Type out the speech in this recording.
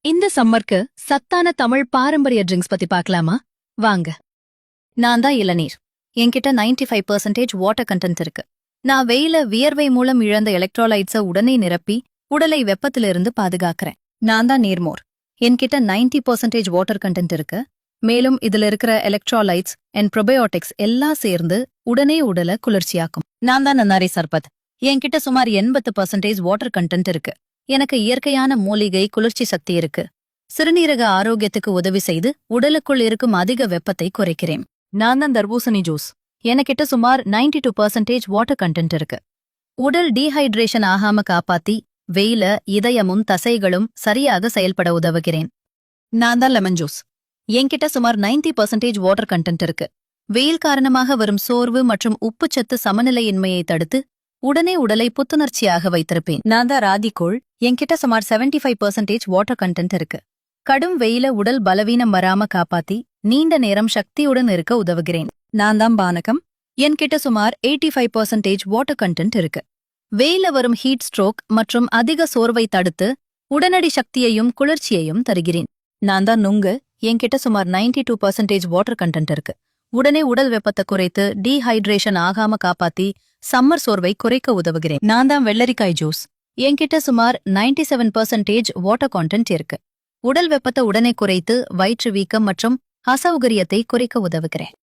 இந்த சம்மருக்கு சத்தான தமிழ் பாரம்பரிய ட்ரிங்க்ஸ் பத்தி பார்க்கலாமா? வாங்க. நான் தான் இளநீர். என்கிட்ட 95% வாட்டர் கண்டென்ட் இருக்கு. நான் வெயில வியர்வை மூலம் இழந்த எலக்ட்ரோலைட்ஸை உடனே நிரப்பி உடலை வெப்பத்திலிருந்து பாதுகாக்கிறேன். நான் தான் நீர்மோர். என்கிட்ட 90% வாட்டர் கண்டென்ட் இருக்கு. மேலும் இதுல இருக்கிற எலக்ட்ரோலைட்ஸ் அண்ட் ப்ரோபயோட்டிக்ஸ் எல்லாம் சேர்ந்து உடனே உடலை குளிர்ச்சியாக்கும். நான் தான் நன்னாரி சர்பத். என்கிட்ட சுமார் 80% வாட்டர் கண்டென்ட் இருக்கு. எனக்கு இயற்கையான மூலிகை குளிர்ச்சி சக்தி இருக்கு. சிறுநீரக ஆரோக்கியத்துக்கு உதவி செய்து உடலுக்குள் இருக்கும் அதிக வெப்பத்தை குறைக்கிறேன். நான் தான் தர்பூசணி ஜூஸ். எனக்கிட்ட சுமார் 92% வாட்டர் கண்டென்ட் இருக்கு. உடல் டீஹைட்ரேஷன் ஆகாம காப்பாத்தி வெயில இதயமும் தசைகளும் சரியாக செயல்பட உதவுகிறேன். நான் தான் லெமன் ஜூஸ். என்கிட்ட சுமார் 90% வாட்டர் கண்டென்ட் இருக்கு. வெயில் காரணமாக வரும் சோர்வு மற்றும் உப்புச்சத்து சமநிலையின்மையை தடுத்து உடனே உடலை புத்துணர்ச்சியாக வைத்திருப்பேன். நான் தான் ராதிகோள். என்கிட்ட சுமார் 75% வாட்டர் கண்டென்ட் இருக்கு. கடும் வெயில உடல் பலவீனம் வராம காப்பாத்தி நீண்ட நேரம் சக்தியுடன் இருக்க உதவுகிறேன். நான் தான் பானகம். என்கிட்ட சுமார் 85% வாட்டர் கண்டென்ட் இருக்கு. வெயில வரும் ஹீட் ஸ்ட்ரோக் மற்றும் அதிக சோர்வை தடுத்து உடனடி சக்தியையும் குளிர்ச்சியையும் தருகிறேன். நான் தான் நுங்கு. என்கிட்ட சுமார் 92% வாட்டர் கண்டென்ட் இருக்கு. உடனே உடல் வெப்பத்தை குறைத்து டீஹைட்ரேஷன் ஆகாம காப்பாத்தி சம்மர் சோர்வை குறைக்க உதவுகிறேன். நான் தான் வெள்ளரிக்காய் ஜூஸ். என்கிட்ட சுமார் 97% வாட்டர் கான்டென்ட் இருக்கு. உடல் வெப்பத்தை உடனே குறைத்து வயிற்று வீக்கம் மற்றும் அசௌகரியத்தை குறைக்க உதவுகிறேன்.